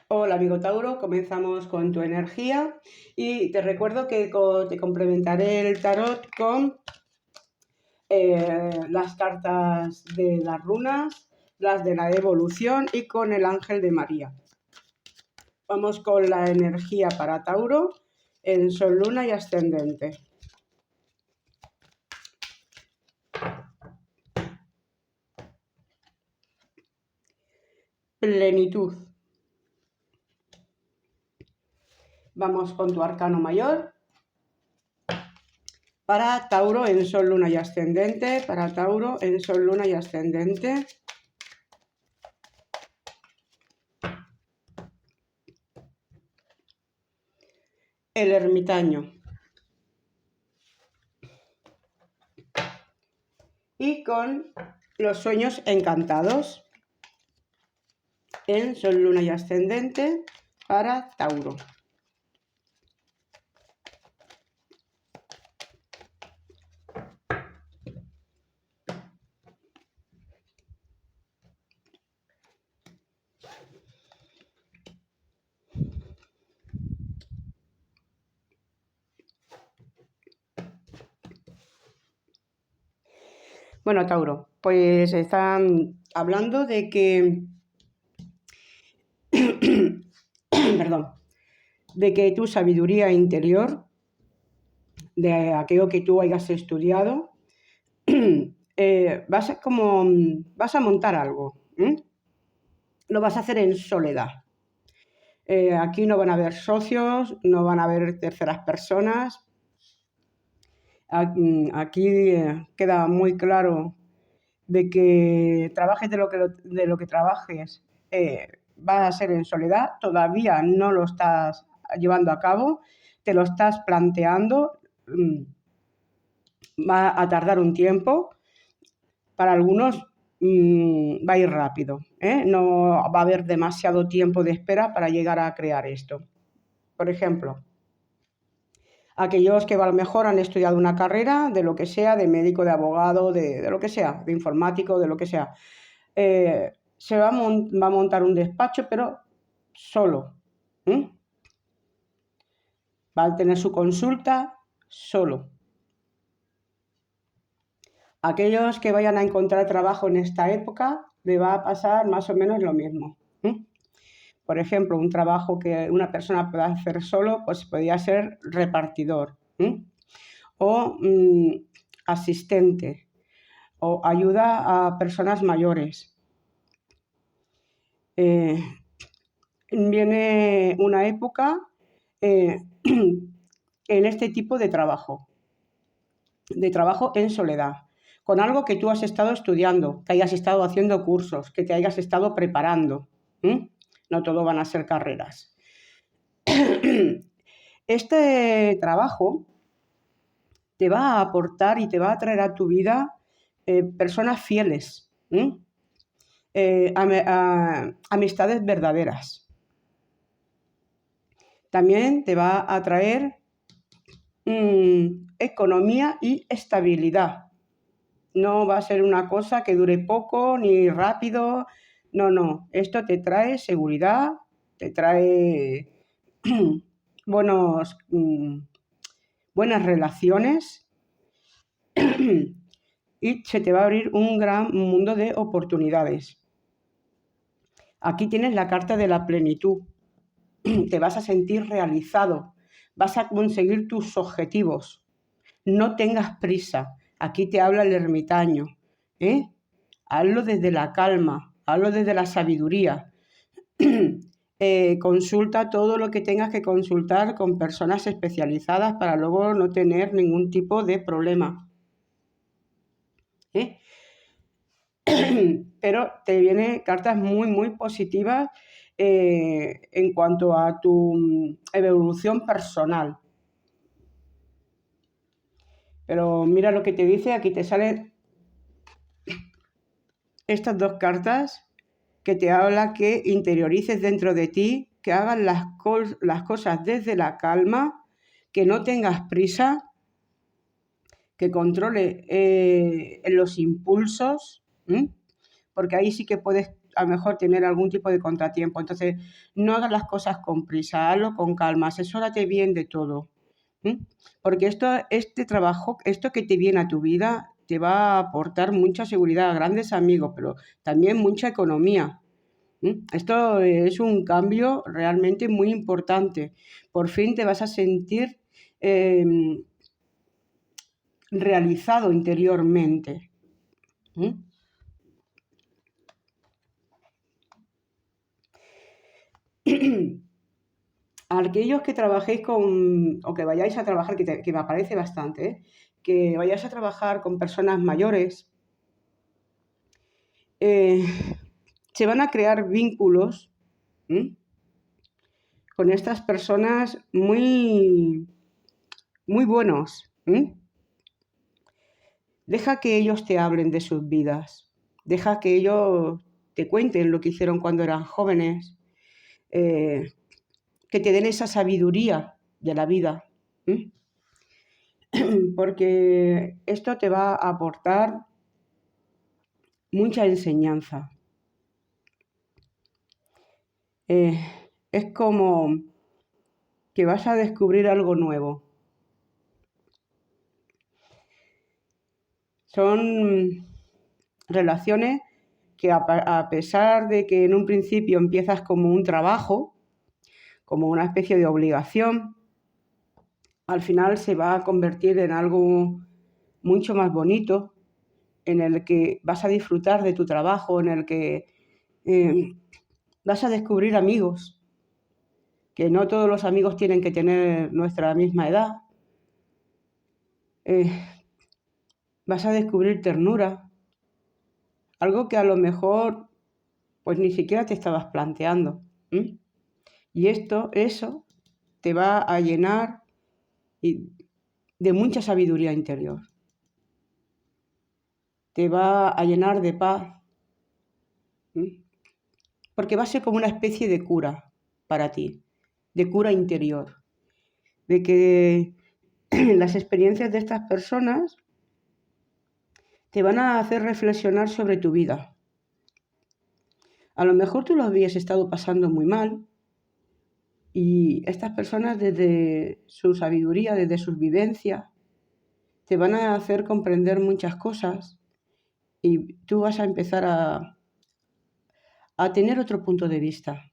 Hola amigo Tauro, comenzamos con tu energía y te recuerdo que te complementaré el tarot con las cartas de las runas, las de la evolución y con el ángel de María. Vamos con la energía para Tauro en Sol, Luna y Ascendente. Plenitud. Vamos con tu arcano mayor para Tauro en Sol, Luna y Ascendente. Para Tauro en Sol, Luna y Ascendente. El ermitaño. Y con los sueños encantados en Sol, Luna y Ascendente para Tauro. Bueno, Tauro, pues están hablando de que, perdón, de que tu sabiduría interior, de aquello que tú hayas estudiado, vas a montar algo, lo vas a hacer en soledad. Aquí no van a haber socios, no van a haber terceras personas. Aquí queda muy claro de que trabajes de lo que trabajes, va a ser en soledad. Todavía no lo estás llevando a cabo, te lo estás planteando, va a tardar un tiempo. Para algunos va a ir rápido, no va a haber demasiado tiempo de espera para llegar a crear esto. Por ejemplo, aquellos que a lo mejor han estudiado una carrera de lo que sea, de médico, de abogado, de lo que sea, de informático, de lo que sea, se va a montar un despacho, pero solo. Va a tener su consulta solo. Aquellos que vayan a encontrar trabajo en esta época, le va a pasar más o menos lo mismo. Por ejemplo, un trabajo que una persona pueda hacer solo, pues podría ser repartidor, o asistente, o ayuda a personas mayores. Viene una época en este tipo de trabajo en soledad, con algo que tú has estado estudiando, que hayas estado haciendo cursos, que te hayas estado preparando. No todo van a ser carreras. Este trabajo te va a aportar y te va a traer a tu vida personas fieles, amistades verdaderas. También te va a traer economía y estabilidad. No va a ser una cosa que dure poco ni rápido. No. Esto te trae seguridad, te trae buenas relaciones y se te va a abrir un gran mundo de oportunidades. Aquí tienes la carta de la plenitud. Te vas a sentir realizado, vas a conseguir tus objetivos. No tengas prisa. Aquí te habla el ermitaño. Hazlo desde la calma, hazlo desde la sabiduría. Consulta todo lo que tengas que consultar con personas especializadas para luego no tener ningún tipo de problema. Pero te vienen cartas muy, muy positivas en cuanto a tu evolución personal. Pero mira lo que te dice, aquí te salen estas dos cartas que te habla que interiorices dentro de ti, que hagas las cosas desde la calma, que no tengas prisa, que controle los impulsos, porque ahí sí que puedes a lo mejor tener algún tipo de contratiempo. Entonces, no hagas las cosas con prisa, hazlo con calma, asesórate bien de todo. Porque este trabajo, esto que te viene a tu vida, te va a aportar mucha seguridad, grandes amigos, pero también mucha economía. Esto es un cambio realmente muy importante. Por fin te vas a sentir realizado interiormente. Aquellos que trabajéis o que vayáis a trabajar, que me aparece bastante, que vayáis a trabajar con personas mayores, se van a crear vínculos con estas personas muy, muy buenos. Deja que ellos te hablen de sus vidas, deja que ellos te cuenten lo que hicieron cuando eran jóvenes, que te den esa sabiduría de la vida, porque esto te va a aportar mucha enseñanza. Es como que vas a descubrir algo nuevo. Son relaciones que a pesar de que en un principio empiezas como un trabajo, como una especie de obligación, al final se va a convertir en algo mucho más bonito, en el que vas a disfrutar de tu trabajo, en el que vas a descubrir amigos, que no todos los amigos tienen que tener nuestra misma edad. Vas a descubrir ternura, algo que a lo mejor pues ni siquiera te estabas planteando. Y eso te va a llenar de mucha sabiduría interior. Te va a llenar de paz. Porque va a ser como una especie de cura para ti, de cura interior. De que las experiencias de estas personas te van a hacer reflexionar sobre tu vida. A lo mejor tú lo habías estado pasando muy mal y estas personas desde su sabiduría, desde sus vivencias, te van a hacer comprender muchas cosas y tú vas a empezar a tener otro punto de vista.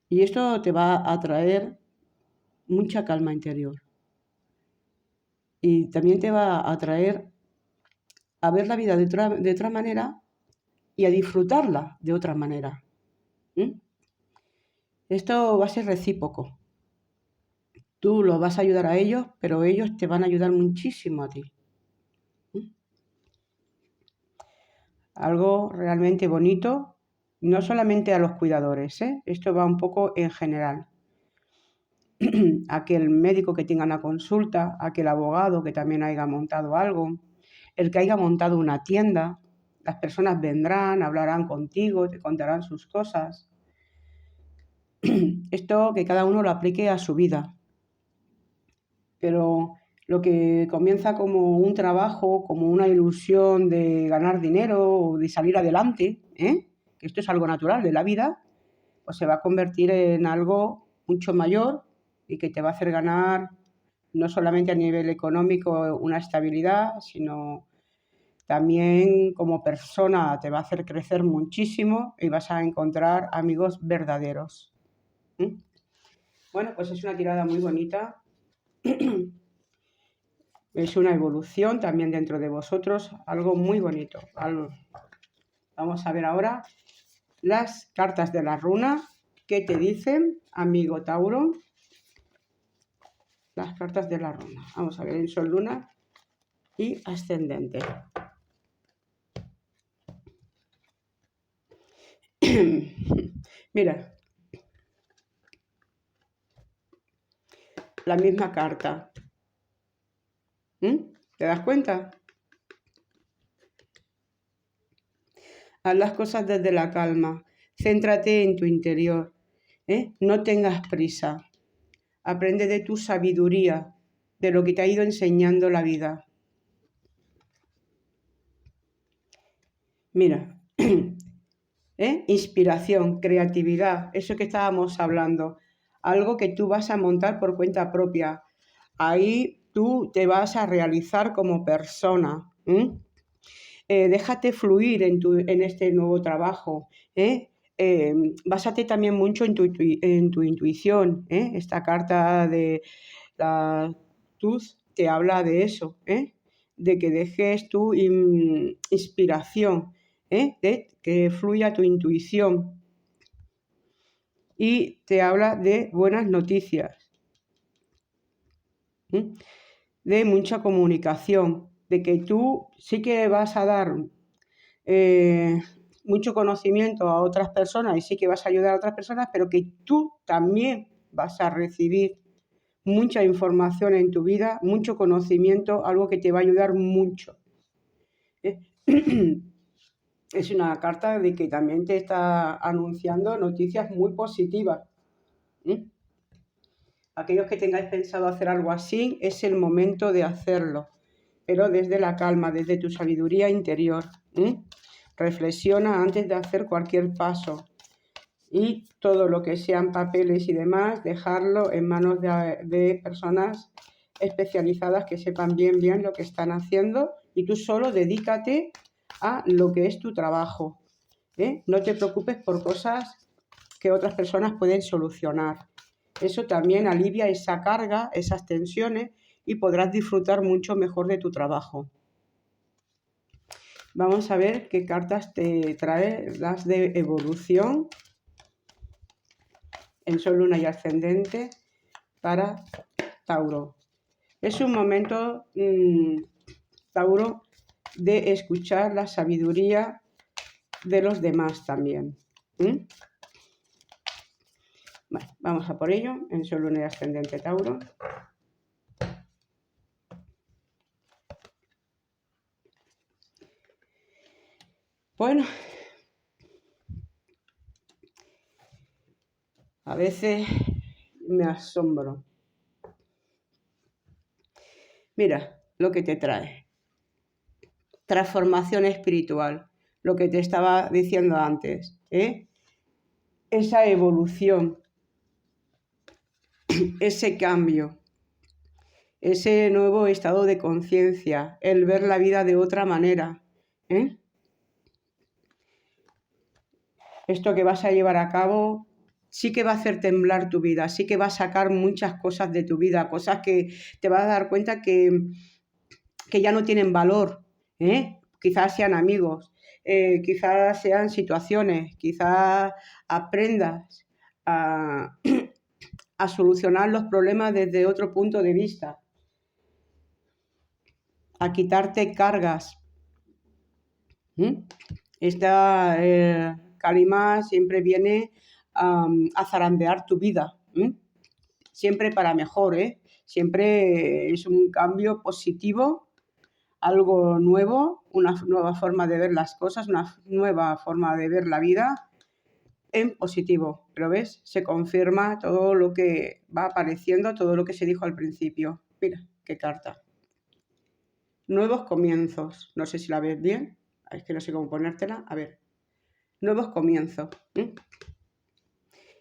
Y esto te va a traer mucha calma interior. Y también te va a traer a ver la vida de otra manera y a disfrutarla de otra manera. Esto va a ser recíproco. Tú los vas a ayudar a ellos, pero ellos te van a ayudar muchísimo a ti. Algo realmente bonito, no solamente a los cuidadores, esto va un poco en general. Aquel médico que tenga una consulta, aquel abogado que también haya montado algo, el que haya montado una tienda, las personas vendrán, hablarán contigo, te contarán sus cosas. Esto que cada uno lo aplique a su vida. Pero lo que comienza como un trabajo, como una ilusión de ganar dinero o de salir adelante, que esto es algo natural de la vida, pues se va a convertir en algo mucho mayor y que te va a hacer ganar no solamente a nivel económico una estabilidad, sino también como persona te va a hacer crecer muchísimo y vas a encontrar amigos verdaderos. Bueno, pues es una tirada muy bonita. Es una evolución también dentro de vosotros, algo muy bonito. Vamos a ver ahora las cartas de la runa. ¿Qué te dicen, amigo Tauro? Las cartas de la runa. Vamos a ver en Sol, Luna y Ascendente. Mira, la misma carta. ¿Te das cuenta? Haz las cosas desde la calma. Céntrate en tu interior. No tengas prisa. Aprende de tu sabiduría, de lo que te ha ido enseñando la vida. Mira, Inspiración, creatividad, eso que estábamos hablando, algo que tú vas a montar por cuenta propia. Ahí tú te vas a realizar como persona. Déjate fluir en este nuevo trabajo. Básate también mucho en tu intuición. Esta carta de la Tuz te habla de eso, de que dejes tu inspiración, de que fluya tu intuición. Y te habla de buenas noticias, de mucha comunicación, de que tú sí que vas a dar mucho conocimiento a otras personas y sí que vas a ayudar a otras personas, pero que tú también vas a recibir mucha información en tu vida, mucho conocimiento, algo que te va a ayudar mucho. Es una carta de que también te está anunciando noticias muy positivas. Aquellos que tengáis pensado hacer algo así, es el momento de hacerlo, pero desde la calma, desde tu sabiduría interior. Reflexiona antes de hacer cualquier paso. Y todo lo que sean papeles y demás, dejarlo en manos de personas especializadas que sepan bien lo que están haciendo, y tú solo dedícate a lo que es tu trabajo. No te preocupes por cosas que otras personas pueden solucionar. Eso también alivia esa carga, esas tensiones, y podrás disfrutar mucho mejor de tu trabajo. Vamos a ver qué cartas te trae las de evolución en Sol, Luna y Ascendente para Tauro. Es un momento, Tauro, de escuchar la sabiduría de los demás también. Bueno, vamos a por ello, en Sol, Luna y Ascendente Tauro. Bueno, a veces me asombro. Mira lo que te trae. Transformación espiritual, lo que te estaba diciendo antes, esa evolución, ese cambio, ese nuevo estado de conciencia, el ver la vida de otra manera. Esto que vas a llevar a cabo sí que va a hacer temblar tu vida, sí que va a sacar muchas cosas de tu vida, cosas que te vas a dar cuenta que ya no tienen valor, quizás sean amigos, quizás sean situaciones, quizás aprendas a, a solucionar los problemas desde otro punto de vista, a quitarte cargas. Esta calima siempre viene a zarandear tu vida, siempre para mejor, siempre es un cambio positivo, algo nuevo, una nueva forma de ver las cosas, una nueva forma de ver la vida en positivo. Pero ves, se confirma todo lo que va apareciendo, todo lo que se dijo al principio. Mira, qué carta. Nuevos comienzos. No sé si la ves bien. Es que no sé cómo ponértela. A ver. Nuevos comienzos.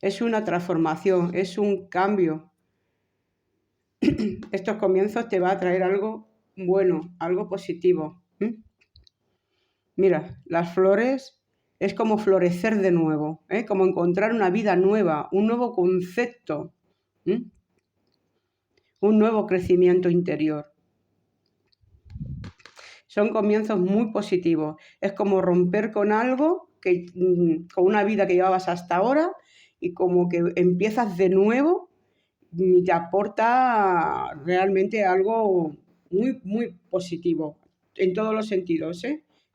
Es una transformación, es un cambio. Estos comienzos te va a traer algo bueno, algo positivo. Mira, las flores es como florecer de nuevo, como encontrar una vida nueva, un nuevo concepto, un nuevo crecimiento interior. Son comienzos muy positivos. Es como romper con algo, con una vida que llevabas hasta ahora, y como que empiezas de nuevo y te aporta realmente algo muy positivo en todos los sentidos,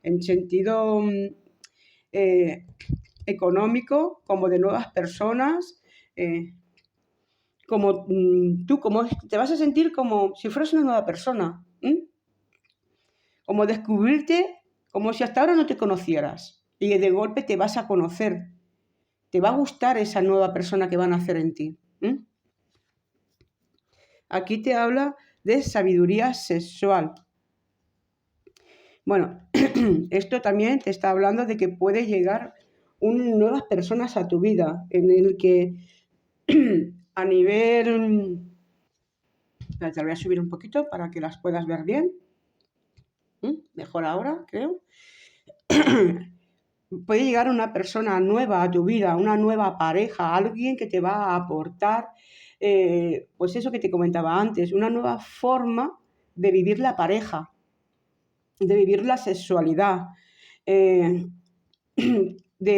en sentido económico, como de nuevas personas, como tú, como te vas a sentir como si fueras una nueva persona, como descubrirte como si hasta ahora no te conocieras, y de golpe te vas a conocer, te va a gustar esa nueva persona que van a hacer en ti. Aquí te habla de sabiduría sexual. Bueno, esto también te está hablando de que puede llegar nuevas personas a tu vida, en el que a nivel... Te voy a subir un poquito para que las puedas ver bien. Mejor ahora, creo. Puede llegar una persona nueva a tu vida, una nueva pareja, alguien que te va a aportar, pues eso que te comentaba antes, una nueva forma de vivir la pareja, de vivir la sexualidad, de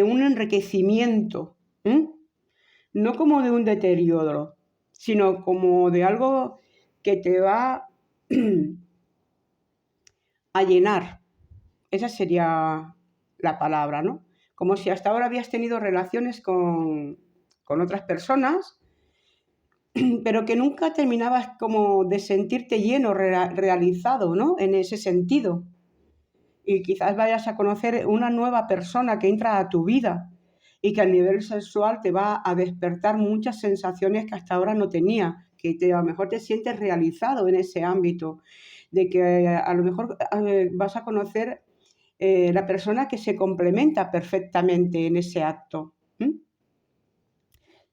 un enriquecimiento, no como de un deterioro, sino como de algo que te va a llenar. Esa sería la palabra, ¿no? Como si hasta ahora habías tenido relaciones con otras personas, pero que nunca terminabas como de sentirte lleno, realizado, ¿no? En ese sentido. Y quizás vayas a conocer una nueva persona que entra a tu vida y que a nivel sexual te va a despertar muchas sensaciones que hasta ahora no tenía, que a lo mejor te sientes realizado en ese ámbito, de que a lo mejor vas a conocer la persona que se complementa perfectamente en ese acto.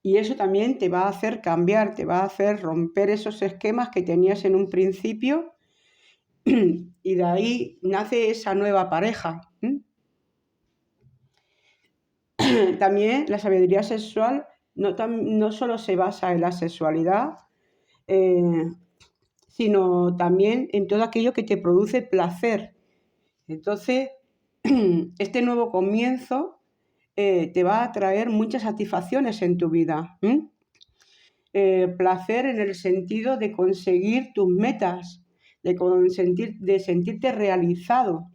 Y eso también te va a hacer cambiar, te va a hacer romper esos esquemas que tenías en un principio y de ahí nace esa nueva pareja. También la sabiduría sexual no solo se basa en la sexualidad, sino también en todo aquello que te produce placer. Entonces, este nuevo comienzo te va a traer muchas satisfacciones en tu vida. Placer en el sentido de conseguir tus metas, de sentirte realizado.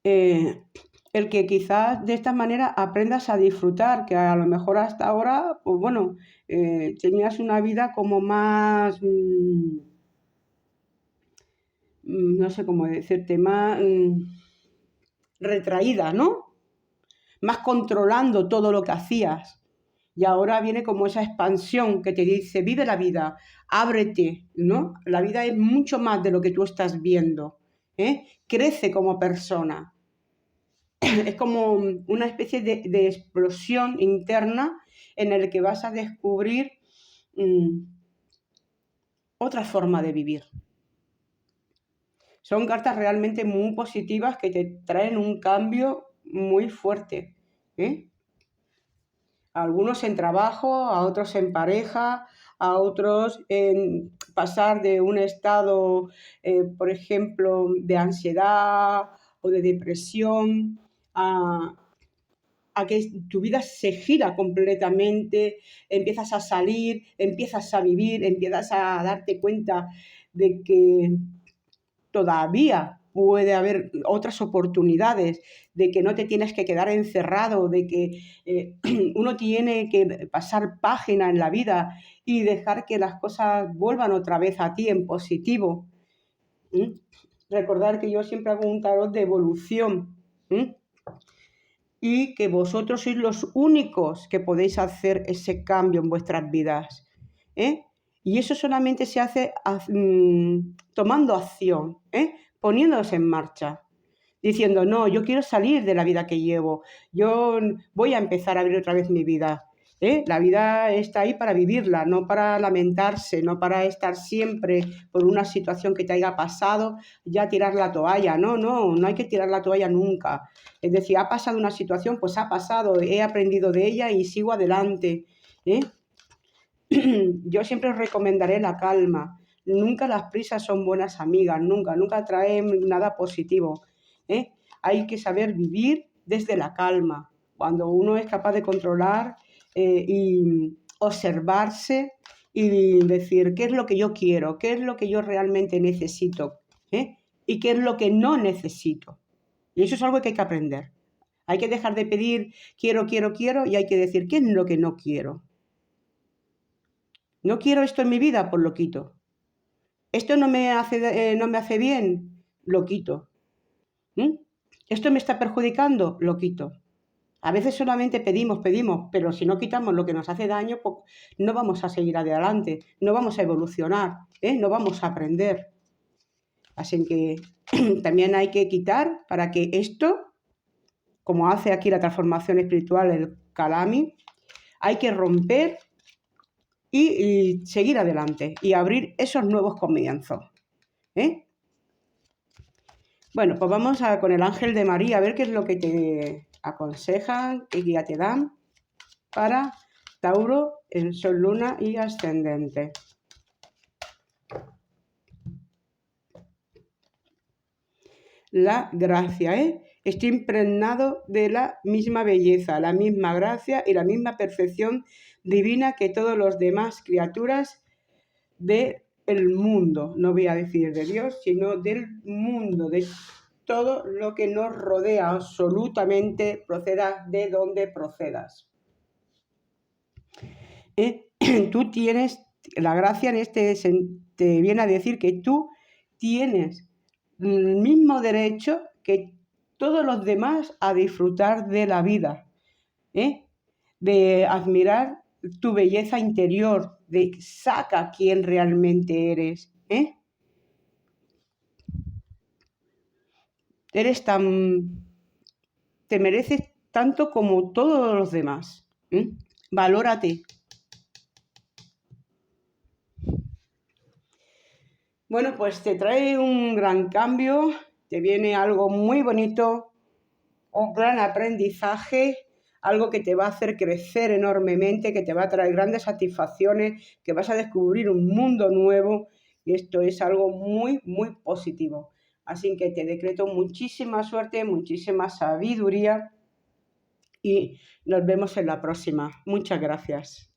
El que quizás de esta manera aprendas a disfrutar, que a lo mejor hasta ahora, pues bueno, tenías una vida como más, no sé cómo decirte, más retraída, ¿no? Más controlando todo lo que hacías. Y ahora viene como esa expansión que te dice, vive la vida, ábrete, ¿no? La vida es mucho más de lo que tú estás viendo, crece como persona. Es como una especie de explosión interna en el que vas a descubrir otra forma de vivir. Son cartas realmente muy positivas que te traen un cambio muy fuerte. A algunos en trabajo, a otros en pareja, a otros en pasar de un estado, por ejemplo, de ansiedad o de depresión a que tu vida se gira completamente, empiezas a salir, empiezas a vivir, empiezas a darte cuenta de que todavía puede haber otras oportunidades, de que no te tienes que quedar encerrado, de que uno tiene que pasar página en la vida y dejar que las cosas vuelvan otra vez a ti en positivo. Recordar que yo siempre hago un tarot de evolución. Y que vosotros sois los únicos que podéis hacer ese cambio en vuestras vidas. Y eso solamente se hace tomando acción, poniéndose en marcha, diciendo, no, yo quiero salir de la vida que llevo, yo voy a empezar a abrir otra vez mi vida. La vida está ahí para vivirla, no para lamentarse, no para estar siempre por una situación que te haya pasado, ya tirar la toalla. No hay que tirar la toalla nunca. Es decir, ha pasado una situación, pues ha pasado, he aprendido de ella y sigo adelante. Yo siempre os recomendaré la calma. Nunca las prisas son buenas amigas, nunca traen nada positivo. Hay que saber vivir desde la calma. Cuando uno es capaz de controlar y observarse y decir qué es lo que yo quiero, qué es lo que yo realmente necesito y qué es lo que no necesito. Y eso es algo que hay que aprender. Hay que dejar de pedir quiero y hay que decir qué es lo que no quiero. No quiero esto en mi vida, pues lo quito. Esto no me hace bien, lo quito. Esto me está perjudicando, lo quito. A veces solamente pedimos, pero si no quitamos lo que nos hace daño, pues no vamos a seguir adelante, no vamos a evolucionar, no vamos a aprender. Así que también hay que quitar para que esto como hace aquí la transformación espiritual el Kalami, hay que romper y seguir adelante y abrir esos nuevos comienzos. Bueno, pues vamos con el ángel de María a ver qué es lo que te aconsejan, qué guía te dan para Tauro en Sol, Luna y Ascendente. La gracia, Estoy impregnado de la misma belleza, la misma gracia y la misma perfección divina que todos los demás criaturas del mundo. No voy a decir de Dios, sino del mundo, de todo lo que nos rodea, absolutamente, procedas de donde procedas. Tú tienes, la gracia en este te viene a decir que tú tienes el mismo derecho que todos los demás a disfrutar de la vida, de admirar tu belleza interior, de saca quién realmente eres, Eres te mereces tanto como todos los demás, Valórate. Bueno, pues te trae un gran cambio, te viene algo muy bonito, un gran aprendizaje, algo que te va a hacer crecer enormemente, que te va a traer grandes satisfacciones, que vas a descubrir un mundo nuevo y esto es algo muy, muy positivo. Así que te decreto muchísima suerte, muchísima sabiduría y nos vemos en la próxima. Muchas gracias.